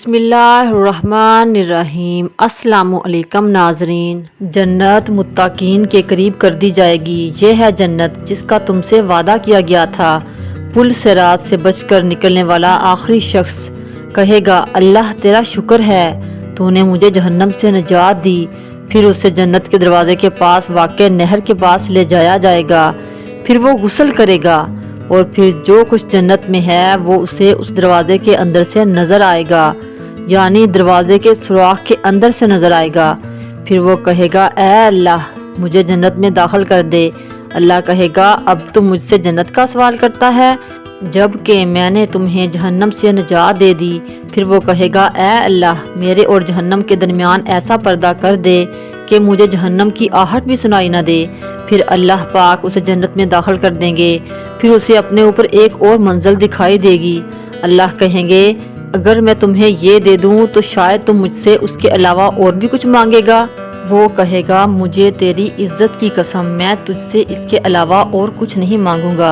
بسم اللہ الرحمن الرحیم۔ السلام علیکم ناظرین، جنت متقین کے قریب کر دی جائے گی۔ یہ ہے جنت جس کا تم سے وعدہ کیا گیا تھا۔ پل صراط سے بچ کر نکلنے والا آخری شخص کہے گا، اللہ تیرا شکر ہے، تو نے مجھے جہنم سے نجات دی۔ پھر اسے جنت کے دروازے کے پاس واقع نہر کے پاس لے جایا جائے گا۔ پھر وہ غسل کرے گا اور پھر جو کچھ جنت میں ہے وہ اسے اس دروازے کے اندر سے نظر آئے گا، یعنی دروازے کے سوراخ کے اندر سے نظر آئے گا۔ پھر وہ کہے گا، اے اللہ مجھے جنت میں داخل کر دے۔ اللہ کہے گا، اب تم مجھ سے جنت کا سوال کرتا ہے جب کہ میں نے تمہیں جہنم سے نجات دے دی۔ پھر وہ کہے گا، اے اللہ میرے اور جہنم کے درمیان ایسا پردہ کر دے کہ مجھے جہنم کی آہٹ بھی سنائی نہ دے۔ پھر اللہ پاک اسے جنت میں داخل کر دیں گے۔ پھر اسے اپنے اوپر ایک اور منزل دکھائی دے گی۔ اللہ کہیں گے، اگر میں تمہیں یہ دے دوں تو شاید تم مجھ سے اس کے علاوہ اور بھی کچھ مانگے گا۔ وہ کہے گا، مجھے تیری عزت کی قسم میں تجھ سے اس کے علاوہ اور کچھ نہیں مانگوں گا۔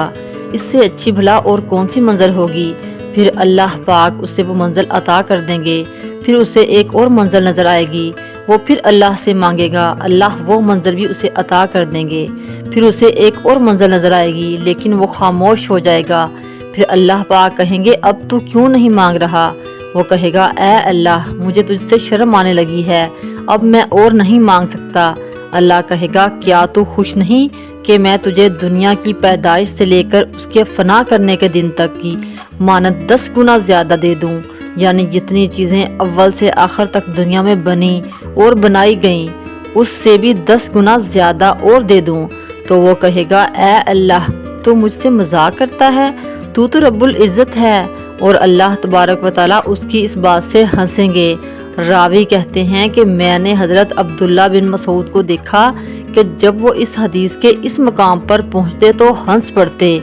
اس سے اچھی بھلا اور کون سی منزل ہوگی؟ پھر اللہ پاک اسے وہ منزل عطا کر دیں گے۔ پھر اسے ایک اور منزل نظر آئے گی۔ وہ پھر اللہ سے مانگے گا، اللہ وہ منزل بھی اسے عطا کر دیں گے۔ پھر اسے ایک اور منزل نظر آئے گی لیکن وہ خاموش ہو جائے گا۔ پھر اللہ پاک کہیں گے، اب تو کیوں نہیں مانگ رہا؟ وہ کہے گا، اے اللہ مجھے تجھ سے شرم آنے لگی ہے، اب میں اور نہیں مانگ سکتا۔ اللہ کہے گا، کیا تو خوش نہیں کہ میں تجھے دنیا کی پیدائش سے لے کر اس کے فنا کرنے کے دن تک کی مانند 10 گنا زیادہ دے دوں، یعنی جتنی چیزیں اول سے آخر تک دنیا میں بنی اور بنائی گئیں اس سے بھی 10 گنا زیادہ اور دے دوں؟ تو وہ کہے گا، اے اللہ تو مجھ سے مذاق کرتا ہے، تو رب العزت ہے۔ اور اللہ تبارک و تعالیٰ اس کی اس بات سے ہنسیں گے۔ راوی کہتے ہیں کہ میں نے حضرت عبداللہ بن مسعود کو دیکھا کہ جب وہ اس حدیث کے اس مقام پر پہنچتے تو ہنس پڑتے۔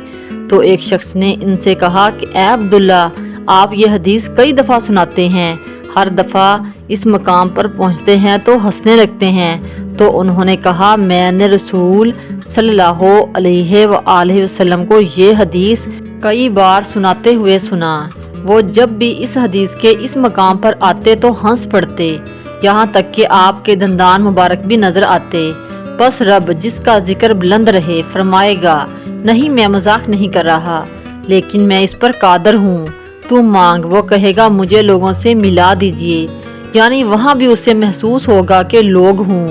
تو ایک شخص نے ان سے کہا کہ اے عبداللہ، آپ یہ حدیث کئی دفعہ سناتے ہیں، ہر دفعہ اس مقام پر پہنچتے ہیں تو ہنسنے لگتے ہیں۔ تو انہوں نے کہا، میں نے رسول صلی اللہ علیہ وآلہ وسلم کو یہ حدیث کئی بار سناتے ہوئے سنا۔ وہ جب بھی اس حدیث کے اس مقام پر آتے تو ہنس پڑتے، یہاں تک کہ آپ کے دندان مبارک بھی نظر آتے۔ بس رب جس کا ذکر بلند رہے فرمائے گا، نہیں میں مذاق نہیں کر رہا، لیکن میں اس پر قادر ہوں، تو مانگ۔ وہ کہے گا، مجھے لوگوں سے ملا دیجئے، یعنی وہاں بھی اسے محسوس ہوگا کہ لوگ ہوں،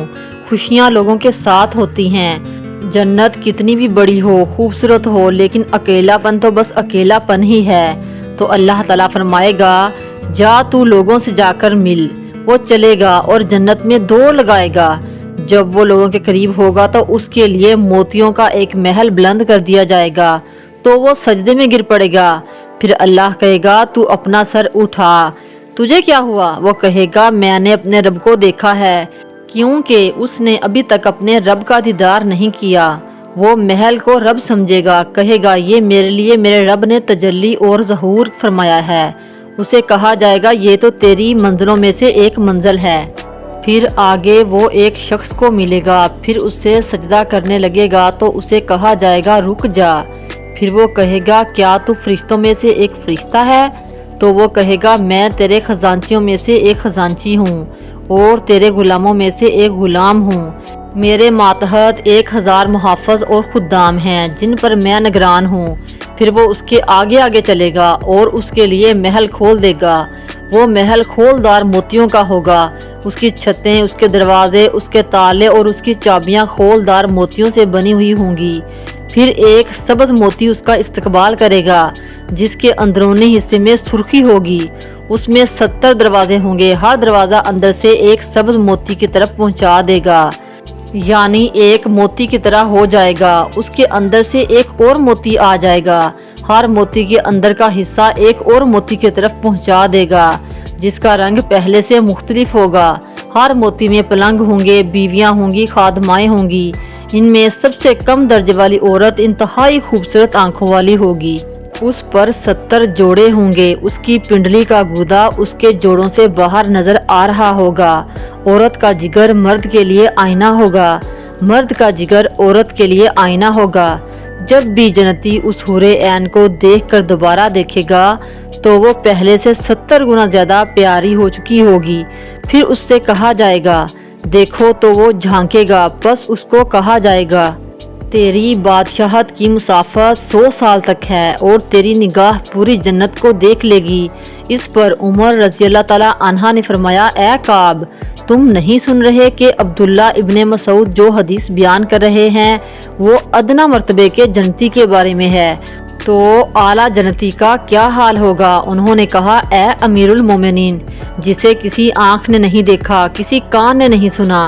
خوشیاں لوگوں کے ساتھ ہوتی ہیں۔ جنت کتنی بھی بڑی ہو، خوبصورت ہو، لیکن اکیلا پن تو بس اکیلا پن ہی ہے۔ تو اللہ تعالیٰ فرمائے گا، جا تو لوگوں سے جا کر مل۔ وہ چلے گا اور جنت میں دوڑ لگائے گا۔ جب وہ لوگوں کے قریب ہوگا تو اس کے لیے موتیوں کا ایک محل بلند کر دیا جائے گا، تو وہ سجدے میں گر پڑے گا۔ پھر اللہ کہے گا، تو اپنا سر اٹھا، تجھے کیا ہوا؟ وہ کہے گا، میں نے اپنے رب کو دیکھا ہے، کیونکہ اس نے ابھی تک اپنے رب کا دیدار نہیں کیا۔ وہ محل کو رب سمجھے گا، کہے گا، یہ میرے لیے میرے رب نے تجلی اور ظہور فرمایا ہے۔ اسے کہا جائے گا، یہ تو تیری منزلوں میں سے ایک منزل ہے۔ پھر آگے وہ ایک شخص کو ملے گا، پھر اس سے سجدہ کرنے لگے گا تو اسے کہا جائے گا، رک جا۔ پھر وہ کہے گا، کیا تو فرشتوں میں سے ایک فرشتہ ہے؟ تو وہ کہے گا، میں تیرے خزانچیوں میں سے ایک خزانچی ہوں اور تیرے غلاموں میں سے ایک غلام ہوں۔ میرے ماتحت 1000 محافظ اور خدام ہیں جن پر میں نگران ہوں۔ پھر وہ اس کے آگے آگے چلے گا اور اس کے لیے محل کھول دے گا۔ وہ محل کھولدار موتیوں کا ہوگا، اس کی چھتیں، اس کے دروازے، اس کے تالے اور اس کی چابیاں کھولدار موتیوں سے بنی ہوئی ہوں گی۔ پھر ایک سبز موتی اس کا استقبال کرے گا جس کے اندرونی حصے میں سرخی ہوگی۔ اس میں 70 دروازے ہوں گے، ہر دروازہ اندر سے ایک سبز موتی کی طرف پہنچا دے گا، یعنی ایک موتی کی طرح ہو جائے گا۔ اس کے اندر سے ایک اور موتی آ جائے گا، ہر موتی کے اندر کا حصہ ایک اور موتی کی طرف پہنچا دے گا جس کا رنگ پہلے سے مختلف ہوگا۔ ہر موتی میں پلنگ ہوں گے، بیویاں ہوں گی، خادمائیں ہوں گی۔ ان میں سب سے کم درجے والی عورت انتہائی خوبصورت آنکھوں والی ہوگی۔ اس پر 70 جوڑے ہوں گے، اس کی پنڈلی کا گودا اس کے جوڑوں سے باہر نظر آ رہا ہوگا۔ عورت کا جگر مرد کے لیے آئینہ ہوگا، مرد کا جگر عورت کے لیے آئینہ ہوگا۔ جب بھی جنتی اس حور عین کو دیکھ کر دوبارہ دیکھے گا تو وہ پہلے سے 70 گنا زیادہ پیاری ہو چکی ہوگی۔ پھر اس سے کہا جائے گا دیکھو تو وہ جھانکے گا، پس اس کو کہا جائے گا تیری بادشاہت کی مسافت 100 سال تک ہے اور تیری نگاہ پوری جنت کو دیکھ لے گی۔ اس پر عمر رضی اللہ تعالی عنہ نے فرمایا اے کعب، تم نہیں سن رہے کہ عبداللہ ابن مسعود جو حدیث بیان کر رہے ہیں وہ ادنا مرتبے کے جنتی کے بارے میں ہے، تو اعلیٰ جنتی کا کیا حال ہوگا؟ انہوں نے کہا اے امیر المومنین، جسے کسی آنکھ نے نہیں دیکھا، کسی کان نے نہیں سنا،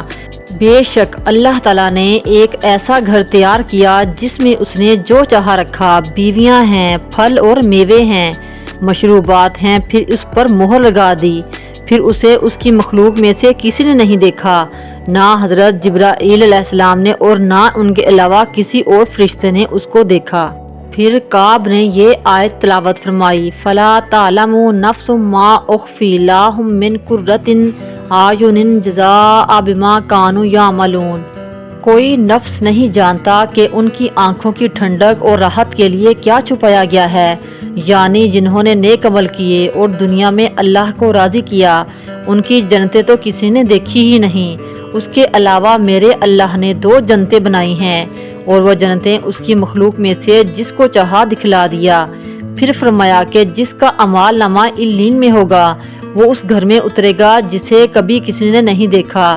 بے شک اللہ تعالیٰ نے ایک ایسا گھر تیار کیا جس میں اس نے جو چاہا رکھا، بیویاں ہیں، پھل اور میوے ہیں، مشروبات ہیں، پھر اس پر مہر لگا دی، پھر اسے اس کی مخلوق میں سے کسی نے نہیں دیکھا، نہ حضرت جبرائیل علیہ السلام نے اور نہ ان کے علاوہ کسی اور فرشتے نے اس کو دیکھا۔ پھر کعب نے یہ آیت تلاوت فرمائی فَلَا تَعْلَمُ نَفْسٌ مَا أُخْفِيَ لَهُم مِّن قُرَّةِ أَعْيُنٍ جَزَاءً بِمَا كَانُوا يَعْمَلُونَ۔ کوئی نفس نہیں جانتا کہ ان کی آنکھوں کی ٹھنڈک اور راحت کے لیے کیا چھپایا گیا ہے، یعنی جنہوں نے نیک عمل کیے اور دنیا میں اللہ کو راضی کیا، ان کی جنتیں تو کسی نے دیکھی ہی نہیں، اس کے علاوہ میرے اللہ نے 2 جنتیں بنائی ہیں اور وہ جنتیں اس کی مخلوق میں سے جس کو چاہا دکھلا دیا۔ پھر فرمایا کہ جس کا اعمال نامہ علین میں ہوگا وہ اس گھر میں اترے گا جسے کبھی کسی نے نہیں دیکھا،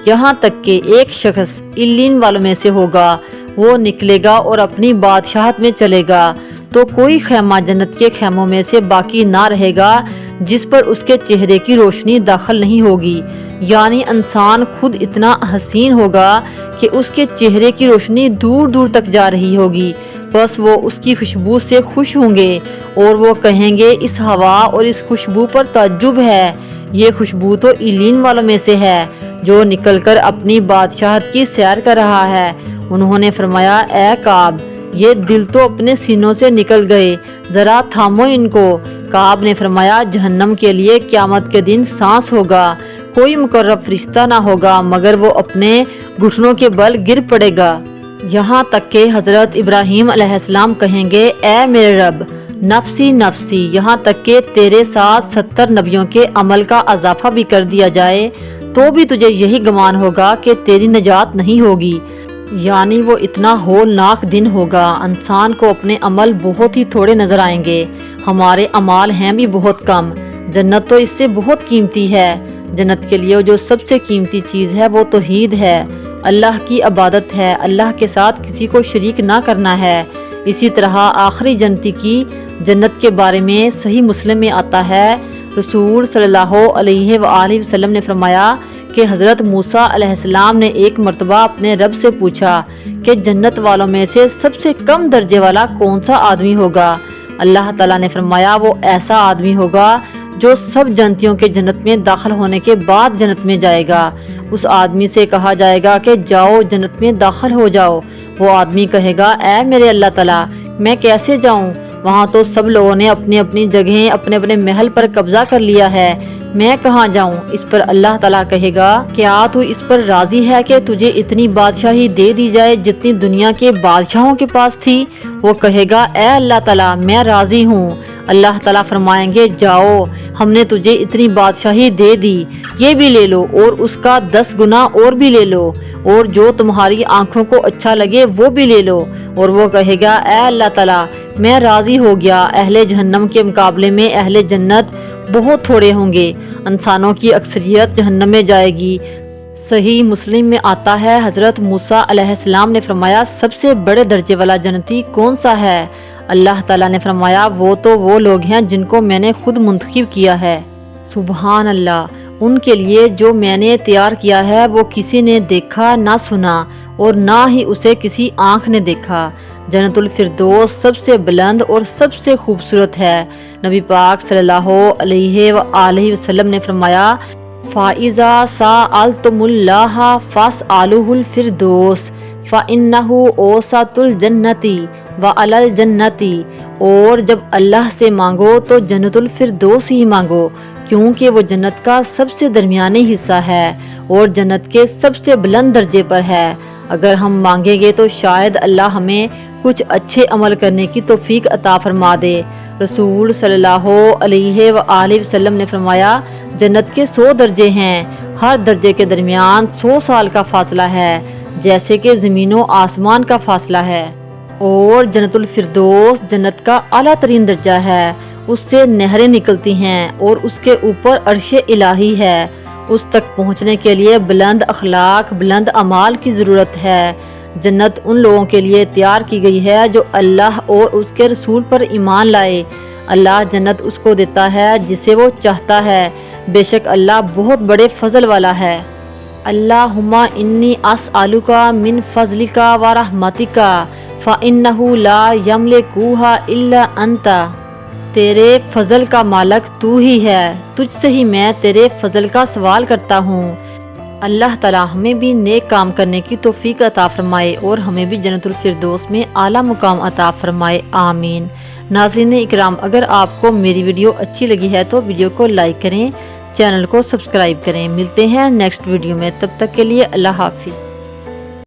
یہاں تک کہ ایک شخص علین والوں میں سے ہوگا، وہ نکلے گا اور اپنی بادشاہت میں چلے گا تو کوئی خیمہ جنت کے خیموں میں سے باقی نہ رہے گا جس پر اس کے چہرے کی روشنی داخل نہیں ہوگی، یعنی انسان خود اتنا حسین ہوگا کہ اس کے چہرے کی روشنی دور دور تک جا رہی ہوگی، بس وہ اس کی خوشبو سے خوش ہوں گے اور وہ کہیں گے اس ہوا اور اس خوشبو پر تعجب ہے، یہ خوشبو تو علین والوں میں سے ہے جو نکل کر اپنی بادشاہت کی سیر کر رہا ہے۔ انہوں نے فرمایا اے کعب، یہ دل تو اپنے سینوں سے نکل گئے، ذرا تھامو ان کو۔ کعب نے فرمایا جہنم کے لیے قیامت کے دن سانس ہوگا، کوئی مقرب فرشتہ نہ ہوگا مگر وہ اپنے گھٹنوں کے بل گر پڑے گا، یہاں تک کہ حضرت ابراہیم علیہ السلام کہیں گے اے میرے رب نفسی نفسی، یہاں تک کہ تیرے ساتھ 70 نبیوں کے عمل کا اضافہ بھی کر دیا جائے تو بھی تجھے یہی گمان ہوگا کہ تیری نجات نہیں ہوگی، یعنی وہ اتنا ہولناک دن ہوگا، انسان کو اپنے عمل بہت ہی تھوڑے نظر آئیں گے، ہمارے اعمال ہیں بھی بہت کم، جنت تو اس سے بہت قیمتی ہے، جنت کے لیے جو سب سے قیمتی چیز ہے وہ توحید ہے، اللہ کی عبادت ہے، اللہ کے ساتھ کسی کو شریک نہ کرنا ہے۔ اسی طرح آخری جنتی کی جنت کے بارے میں صحیح مسلم میں آتا ہے، رسول صلی اللہ علیہ وآلہ وسلم نے فرمایا کہ حضرت موسیٰ علیہ السلام نے ایک مرتبہ اپنے رب سے پوچھا کہ جنت والوں میں سے سب سے کم درجے والا کون سا آدمی ہوگا؟ اللہ تعالیٰ نے فرمایا وہ ایسا آدمی ہوگا جو سب جنتیوں کے جنت میں داخل ہونے کے بعد جنت میں جائے گا۔ اس آدمی سے کہا جائے گا کہ جاؤ جنت میں داخل ہو جاؤ، وہ آدمی کہے گا اے میرے اللہ تعالیٰ میں کیسے جاؤں، وہاں تو سب لوگوں نے اپنی اپنی جگہیں اپنے اپنے محل پر قبضہ کر لیا ہے، میں کہاں جاؤں؟ اس پر اللہ تعالیٰ کہے گا کیا تو اس پر راضی ہے کہ تجھے اتنی بادشاہی دے دی جائے جتنی دنیا کے بادشاہوں کے پاس تھی؟ وہ کہے گا اے اللہ تعالیٰ میں راضی ہوں۔ اللہ تعالیٰ فرمائیں گے جاؤ ہم نے تجھے اتنی بادشاہی دے دی، یہ بھی لے لو اور اس کا 10 گنا اور بھی لے لو، اور جو تمہاری آنکھوں کو اچھا لگے وہ بھی لے لو، اور وہ کہے گا اے اللہ تعالیٰ میں راضی ہو گیا۔ اہل جہنم کے مقابلے میں اہل جنت بہت تھوڑے ہوں گے، انسانوں کی اکثریت جہنم میں جائے گی۔ صحیح مسلم میں آتا ہے حضرت موسیٰ علیہ السلام نے فرمایا سب سے بڑے درجے والا جنتی کون سا ہے؟ اللہ تعالیٰ نے فرمایا وہ تو وہ لوگ ہیں جن کو میں نے خود منتخب کیا ہے۔ سبحان اللہ، ان کے لیے جو میں نے تیار کیا ہے وہ کسی نے دیکھا نہ سنا اور نہ ہی اسے کسی آنکھ نے دیکھا۔ جنت الفردوس سب سے بلند اور سب سے خوبصورت ہے۔ نبی پاک صلی اللہ علیہ وآلہ وسلم نے فرمایا فَإِذَا سَأَلْتُمُ اللَّهَ فَاسْأَلُوهُ الْفِرْدَوْسَ فَإِنَّهُ أَوْسَطُ الْجَنَّةِ وَعَلَى الْجَنَّةِ، اور جب اللہ سے مانگو تو جنت الفردوس ہی مانگو کیونکہ وہ جنت کا سب سے درمیانی حصہ ہے اور جنت کے سب سے بلند درجے پر ہے۔ اگر ہم مانگیں گے تو شاید اللہ ہمیں کچھ اچھے عمل کرنے کی توفیق عطا فرما دے۔ رسول صلی اللہ علیہ وآلہ وسلم نے فرمایا جنت کے 100 درجے ہیں، ہر درجے کے درمیان 100 سال کا فاصلہ ہے، جیسے کہ زمین و آسمان کا فاصلہ ہے۔ اور جنت الفردوس جنت کا اعلیٰ ترین درجہ ہے، اس سے نہریں نکلتی ہیں اور اس کے اوپر عرش الہی ہے۔ اس تک پہنچنے کے لیے بلند اخلاق، بلند اعمال کی ضرورت ہے۔ جنت ان لوگوں کے لیے تیار کی گئی ہے جو اللہ اور اس کے رسول پر ایمان لائے۔ اللہ جنت اس کو دیتا ہے جسے وہ چاہتا ہے، بے شک اللہ بہت بڑے فضل والا ہے۔ اللہم انی اسألک من فضلک و رحمتک فإنہ لا یملکھا الا انت۔ تیرے فضل کا مالک تو ہی ہے، تجھ سے ہی میں تیرے فضل کا سوال کرتا ہوں۔ اللہ تعالی ہمیں بھی نیک کام کرنے کی توفیق عطا فرمائے اور ہمیں بھی جنت الفردوس میں اعلیٰ مقام عطا فرمائے، آمین۔ ناظرین اکرام، اگر آپ کو میری ویڈیو اچھی لگی ہے تو ویڈیو کو لائک کریں، چینل کو سبسکرائب کریں۔ ملتے ہیں نیکسٹ ویڈیو میں، تب تک کے لیے اللہ حافظ۔